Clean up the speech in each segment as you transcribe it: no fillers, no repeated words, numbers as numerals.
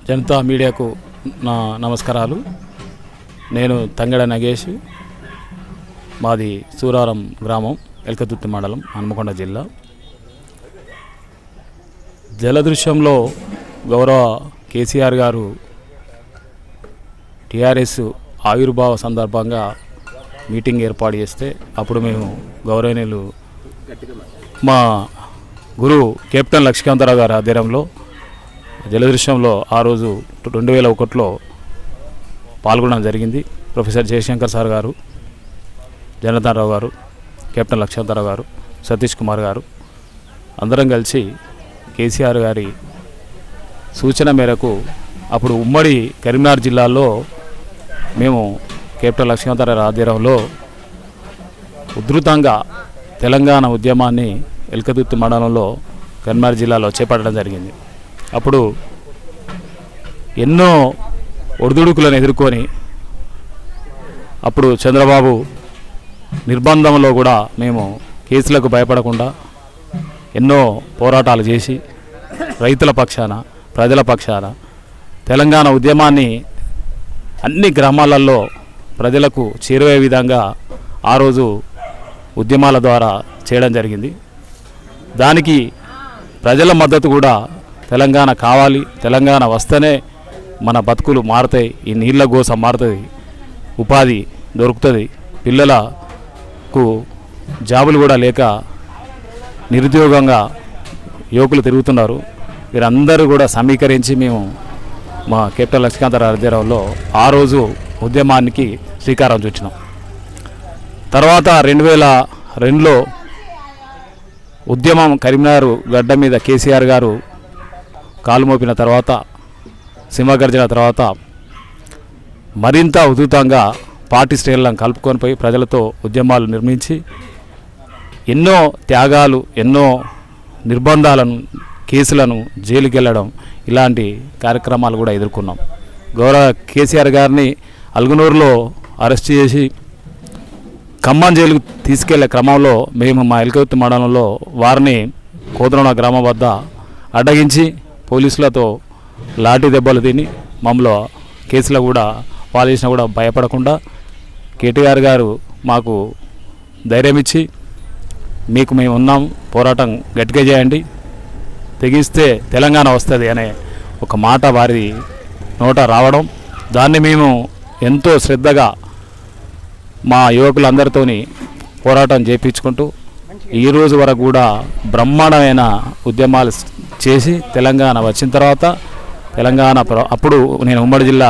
జనతా మీడియాకు నా నమస్కారాలు. నేను తంగెడ నగేష్, మాది సూరారం గ్రామం, ఎల్కతుర్తి మండలం, హన్మకొండ జిల్లా. జలదృశ్యంలో గౌరవ కేసీఆర్ గారు టీఆర్ఎస్ ఆవిర్భావ సందర్భంగా మీటింగ్ ఏర్పాటు చేస్తే అప్పుడు మేము గౌరవనీయులు మా గురువు కెప్టెన్ లక్ష్మీకాంతరావు గారి ఆధ్వర్యంలో జలదృశ్యంలో ఆ రోజు 2001లో పాల్గొనడం జరిగింది. ప్రొఫెసర్ జయశంకర్ సార్ గారు, జనార్దన్ రావు గారు, కెప్టెన్ లక్ష్మీకాంతరావు గారు, సతీష్ కుమార్ గారు అందరం కలిసి కేసీఆర్ గారి సూచన మేరకు అప్పుడు ఉమ్మడి కరీంనగర్ జిల్లాలో మేము కెప్టెన్ లక్ష్మీకాంతరావు ఆధ్వర్యంలో ఉధృతంగా తెలంగాణ ఉద్యమాన్ని ఎల్కతుర్తి మండలంలో కరీంనగర్ జిల్లాలో చేపట్టడం జరిగింది. అప్పుడు ఎన్నో ఒడిదుడుకులను ఎదుర్కొని అప్పుడు చంద్రబాబు నిర్బంధంలో కూడా మేము కేసులకు భయపడకుండా ఎన్నో పోరాటాలు చేసి రైతుల పక్షాన, ప్రజల పక్షాన తెలంగాణ ఉద్యమాన్ని అన్ని గ్రామాలలో ప్రజలకు చేరువే విధంగా ఆ రోజు ఉద్యమాల ద్వారా చేయడం జరిగింది. దానికి ప్రజల మద్దతు కూడా తెలంగాణ కావాలి, తెలంగాణ వస్తేనే మన బతుకులు మారుతాయి, ఈ నీళ్ళ గోస మారుతుంది, ఉపాధి దొరుకుతుంది, పిల్లలకు జాబులు కూడా లేక నిరుద్యోగంగా యువకులు తిరుగుతున్నారు. వీరందరూ కూడా సమీకరించి మేము మా కెప్టెన్ లక్ష్మీకాంతరావు ఆధ్వర్యంలో ఆ రోజు ఉద్యమానికి శ్రీకారం చుట్టినాం. తర్వాత 2002లో ఉద్యమం కరీంనగర్ గడ్డ మీద కేసీఆర్ గారు కాలు మోపిన తర్వాత, సింహగర్జన తర్వాత మరింత ఉధృతంగా పార్టీ శ్రేణులను కలుపుకొని పోయి ప్రజలతో ఉద్యమాలు నిర్మించి ఎన్నో త్యాగాలు, ఎన్నో నిర్బంధాలను, కేసులను, జైలుకి వెళ్ళడం ఇలాంటి కార్యక్రమాలు కూడా ఎదుర్కొన్నాం. గౌరవ కేసీఆర్ గారిని అల్గునూరులో అరెస్ట్ చేసి ఖమ్మం జైలుకు తీసుకెళ్లే క్రమంలో మేము మా ఎల్కతుర్తి మండలంలో వారిని కోదరోణ గ్రామం వద్ద అడ్డగించి పోలీసులతో లాఠీ దెబ్బలు తిని మమ్మల్ని కేసులో కూడా పాలేసినా కూడా భయపడకుండా కేటీఆర్ గారు మాకు ధైర్యం ఇచ్చి మీకు మేము ఉన్నాం, పోరాటం గట్టిగా చేయండి, తెగిస్తే తెలంగాణ వస్తుంది అనే ఒక మాట వారి నోట రావడం, దాన్ని మేము ఎంతో శ్రద్ధగా మా యువకులందరితోని పోరాటం చేయించుకుంటూ ఈరోజు వరకు కూడా బ్రహ్మాండమైన ఉద్యమాలు చేసి తెలంగాణ వచ్చిన తర్వాత తెలంగాణ అప్పుడు నేను ఉమ్మడి జిల్లా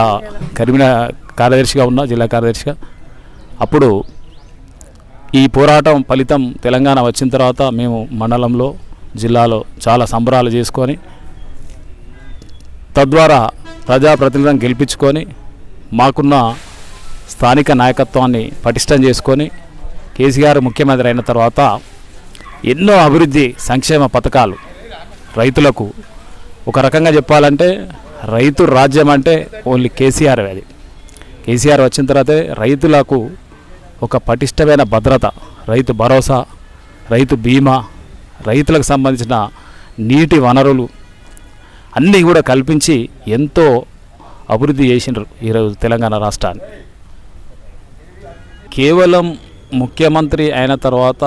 కరీంనగర్ కార్యదర్శిగా ఉన్నా, జిల్లా కార్యదర్శిగా. అప్పుడు ఈ పోరాటం ఫలితం తెలంగాణ వచ్చిన తర్వాత మేము మండలంలో, జిల్లాలో చాలా సంబరాలు చేసుకొని తద్వారా ప్రజాప్రతినిధులను గెలిపించుకొని మాకున్న స్థానిక నాయకత్వాన్ని పటిష్టం చేసుకొని కేసీఆర్ ముఖ్యమంత్రి అయిన తర్వాత ఎన్నో అభివృద్ధి సంక్షేమ పథకాలు రైతులకు, ఒక రకంగా చెప్పాలంటే రైతు రాజ్యం అంటే ఓన్లీ కేసీఆర్. అది కేసీఆర్ వచ్చిన తర్వాతే రైతులకు ఒక పటిష్టమైన భద్రత, రైతు భరోసా, రైతు బీమా, రైతులకు సంబంధించిన నీటి వనరులు అన్నీ కూడా కల్పించి ఎంతో అభివృద్ధి చేసినారు ఈరోజు తెలంగాణ రాష్ట్రాన్ని. కేవలం ముఖ్యమంత్రి అయిన తర్వాత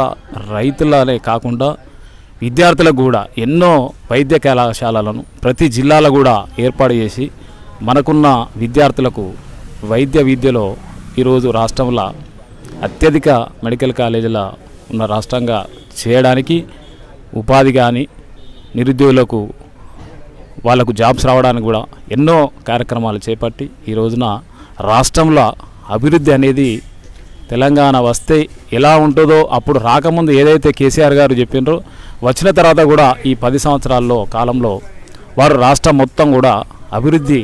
రైతులనే కాకుండా విద్యార్థులకు కూడా ఎన్నో వైద్య కళాశాలలను ప్రతి జిల్లాలో కూడా ఏర్పాటు చేసి మనకున్న విద్యార్థులకు వైద్య విద్యలో ఈరోజు రాష్ట్రంలో అత్యధిక మెడికల్ కాలేజీల ఉన్న రాష్ట్రంగా చేయడానికి, ఉపాధి కానీ నిరుద్యోగులకు వాళ్ళకు జాబ్స్ రావడానికి కూడా ఎన్నో కార్యక్రమాలు చేపట్టి ఈ రోజున రాష్ట్రంలో అభివృద్ధి అనేది తెలంగాణ వస్తే ఎలా ఉంటుందో అప్పుడు రాకముందు ఏదైతే కేసీఆర్ గారు చెప్పినారో వచ్చిన తర్వాత కూడా ఈ 10 సంవత్సరాల్లో కాలంలో వారు రాష్ట్రం మొత్తం కూడా అభివృద్ధి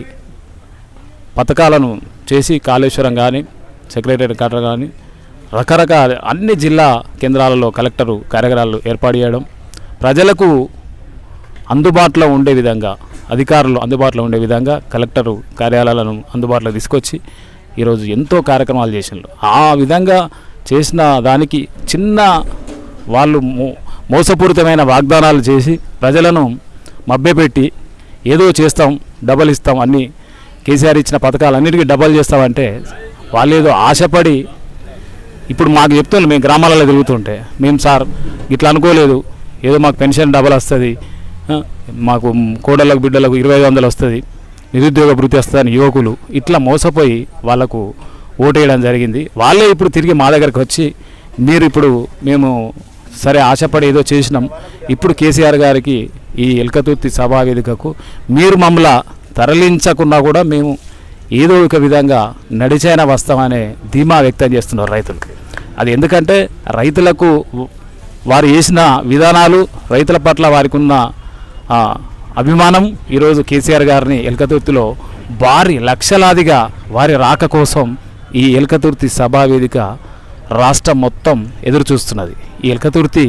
పథకాలను చేసి కాళేశ్వరం కానీ, సెక్రటరీ కట్టర్ కానీ రకరకాల అన్ని జిల్లా కేంద్రాలలో కలెక్టరు కార్యాలయాలు ఏర్పాటు చేయడం, ప్రజలకు అందుబాటులో ఉండే విధంగా, అధికారులు అందుబాటులో ఉండే విధంగా కలెక్టరు కార్యాలయాలను అందుబాటులో తీసుకొచ్చి ఈరోజు ఎంతో కార్యక్రమాలు చేసినారు. ఆ విధంగా చేసిన దానికి చిన్న వాళ్ళు మోసపూరితమైన వాగ్దానాలు చేసి ప్రజలను మభ్యపెట్టి ఏదో చేస్తాం, డబల్ ఇస్తాం, అన్నీ కేసీఆర్ ఇచ్చిన పథకాలన్నిటికీ డబల్ చేస్తామంటే వాళ్ళు ఏదో ఆశపడి ఇప్పుడు మాకు చెప్తున్నారు. మేము గ్రామాలలో తిరుగుతుంటే మేము సార్ ఇట్లా అనుకోలేదు, ఏదో మాకు పెన్షన్ డబల్ వస్తుంది, మాకు కోడళ్ళకు బిడ్డలకు 2500 వస్తుంది, నిరుద్యోగ భృతి వస్తుందని యువకులు ఇట్లా మోసపోయి వాళ్ళకు ఓటేయడం జరిగింది. వాళ్ళే ఇప్పుడు తిరిగి మా దగ్గరకు వచ్చి మీరు ఇప్పుడు మేము సరే ఆశపడి ఏదో చేసినాం, ఇప్పుడు కేసీఆర్ గారికి ఈ ఎల్కతుర్తి సభా వేదికకు మీరు మమ్మల్ని తరలించకున్నా కూడా మేము ఏదో ఒక విధంగా నడిచైనా వస్తామనే ధీమా వ్యక్తం చేస్తున్నారు రైతులకు. అది ఎందుకంటే రైతులకు వారు చేసిన విధానాలు, రైతుల పట్ల వారికి ఉన్న అభిమానం ఈరోజు కేసీఆర్ గారిని ఎల్కతుర్తిలో భారీ లక్షలాదిగా వారి రాక కోసం ఈ ఎల్కతుర్తి సభా వేదిక రాష్ట్రం మొత్తం ఎదురు చూస్తున్నది. ఈ ఎల్కతుర్తి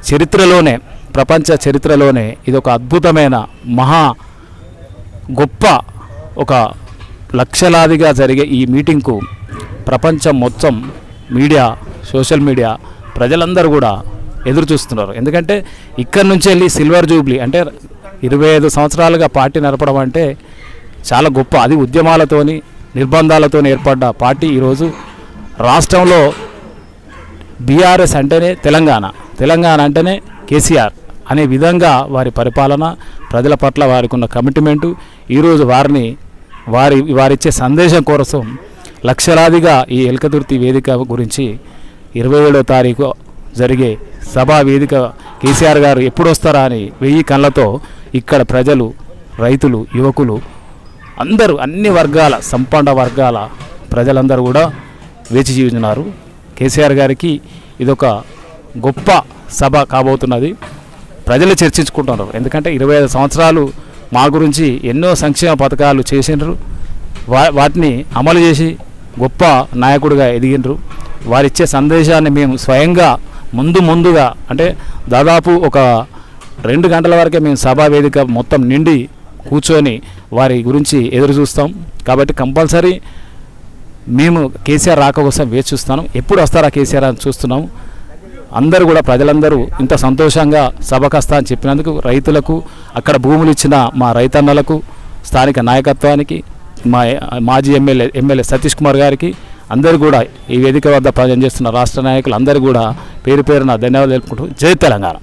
చరిత్రలోనే, ప్రపంచ చరిత్రలోనే ఇది ఒక అద్భుతమైన మహా గొప్ప ఒక లక్షలాదిగా జరిగే ఈ మీటింగ్కు ప్రపంచం మొత్తం మీడియా, సోషల్ మీడియా ప్రజలందరూ కూడా ఎదురు చూస్తున్నారు. ఎందుకంటే ఇక్కడి నుంచి వెళ్ళి సిల్వర్ జూబ్లీ అంటే 25 సంవత్సరాలుగా పార్టీ నడపడం అంటే చాలా గొప్ప. అది ఉద్యమాలతోని నిర్బంధాలతో ఏర్పడ్డ పార్టీ ఈరోజు రాష్ట్రంలో బీఆర్ఎస్ అంటేనే తెలంగాణ అంటేనే కేసీఆర్ అనే విధంగా వారి పరిపాలన, ప్రజల పట్ల వారికి ఉన్న కమిట్మెంటు ఈరోజు వారిచ్చే సందేశం కోసం లక్షలాదిగా ఈ ఎల్కతుర్తి వేదిక గురించి 27వ తారీఖు జరిగే సభా వేదిక కేసీఆర్ గారు ఎప్పుడు వస్తారా అని 1000 కళ్ళతో ఇక్కడ ప్రజలు, రైతులు, యువకులు అందరూ అన్ని వర్గాల, సంపన్న వర్గాల ప్రజలందరూ కూడా వేచి చూస్తున్నారు. కేసీఆర్ గారికి ఇదొక గొప్ప సభ కాబోతున్నది. ప్రజలు చర్చించుకుంటున్నారు. ఎందుకంటే 25 సంవత్సరాలు మా గురించి ఎన్నో సంక్షేమ పథకాలు చేసినారు, వాటిని అమలు చేసి గొప్ప నాయకుడిగా ఎదిగినరు. వారిచ్చే సందేశాన్ని మేము స్వయంగా ముందుగా అంటే దాదాపు ఒక 2 గంటల వరకే మేము సభా వేదిక మొత్తం నిండి కూర్చొని వారి గురించి ఎదురు చూస్తాం. కాబట్టి కంపల్సరీ మేము కేసీఆర్ రాక కోసం వేచి చూస్తాను. ఎప్పుడు వస్తారా కేసీఆర్ అని చూస్తున్నాం. అందరూ కూడా ప్రజలందరూ ఇంత సంతోషంగా సభకు వస్తా అని చెప్పినందుకు రైతులకు, అక్కడ భూములు ఇచ్చిన మా రైతన్నలకు, స్థానిక నాయకత్వానికి, మా మాజీ ఎమ్మెల్యే సతీష్ కుమార్ గారికి అందరూ కూడా ఈ వేదిక వద్ద పనిచేస్తున్న రాష్ట్ర నాయకులు అందరూ కూడా పేరు పేరున ధన్యవాదాలు తెలుపుకుంటూ జై తెలంగాణ.